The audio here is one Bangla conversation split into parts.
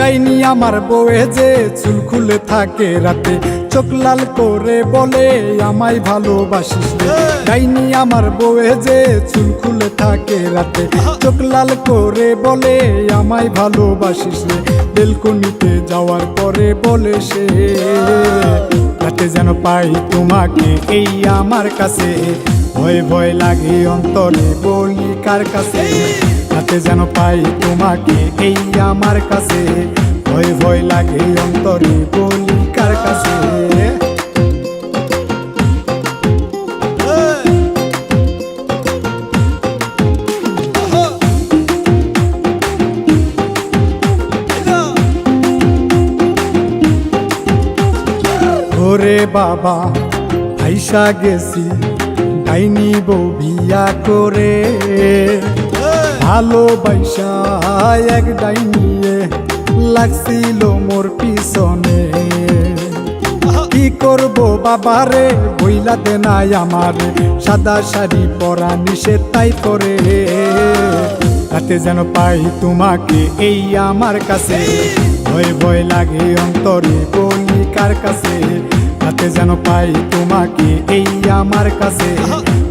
ডাইনি আমার বউয়ে যে চুল খুলে থাকে রাতে, চোখ লাল করে বলে আমায় ভালোবাসিস রে। ডাইনি আমার বউয়ে যে চুল খুলে থাকে রাতে, চোখ লাল করে বলে আমায় ভালোবাসিস রে। বেলকনিতে যাওয়ার পরে বলে সে, রাতে যেন পাই তোমাকে এই আমার কাছে, ভয় ভয় লাগে অন্তরে বলি কার কাছে। রাতে যেন পাই তোমাকে এই আমার কাছে, ভয় ভয় লাগে অন্তরে বলি কার কাছে। ওরে বাবা আইসা গেছি ডাইনি বউ বিয়া করে, ভালোবাসা এক ডাইনিয়ে লাগছিল মোর পিছনে। কি করব বাবারে বইলা দে নাই আমার, সাদা শাড়ি পরা নিষেধ তাই করে। রাতে যেন পাই তোমাকে এই আমার কাছে, ভয় ভয় লাগে অন্তরে বলি কার কাছে। রাতে যেন পাই তোমাকে এই আমার কাছে,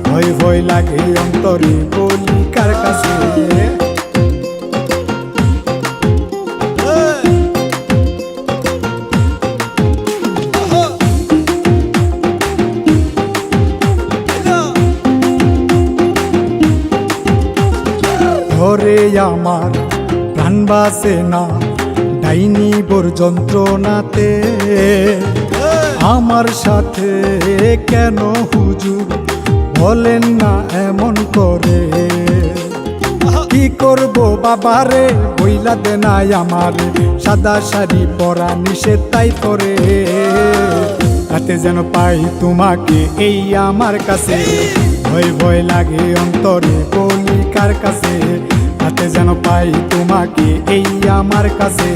ভয় ভয় লাগে অন্তরে বলি কার কাছে। ঘরে আমার প্রাণ বাসে না ডাইনি বোর যন্ত্রণাতে, আমার সাথে কেন হুজুর বলেন না এমন করে। কি করব বাবারে বইলা দে নাই আমার, সাদা শাড়ি পরা নিষেধ তাই করে। রাতে যেন পাই তোমাকে এই আমার কাছে, ভয় ভয় লাগে অন্তরে বলি কার কাছে। রাতে যেন পাই তোমাকে এই আমার কাছে,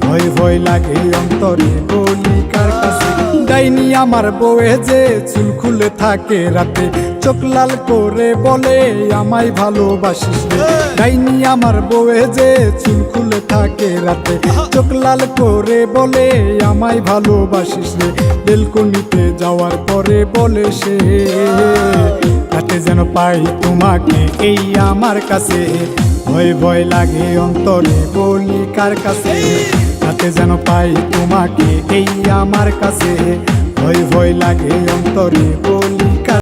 ভয় ভয় লাগে অন্তরে বলি কার কাছে। ডাইনি আমার বউয়ে যে চুল খুলে থাকে রাতে, চোখ লাল করে বলে আমায় ভালোবাসিস রে। ডাইনি আমার বউয়ে যে চুল খুলে থাকে রাতে, চোখ লাল করে বলে আমায় ভালোবাসিস রে। বেলকনিতে যাওয়ার পরে বলে সে, রাতে যেন পাই তোমাকে এই আমার কাছে, ভয় ভয় লাগে অন্তরে বলি কার কাছে। রাতে যেন পাই তোমাকে এই আমার কাছে, ভয় ভয় লাগে অন্তরে।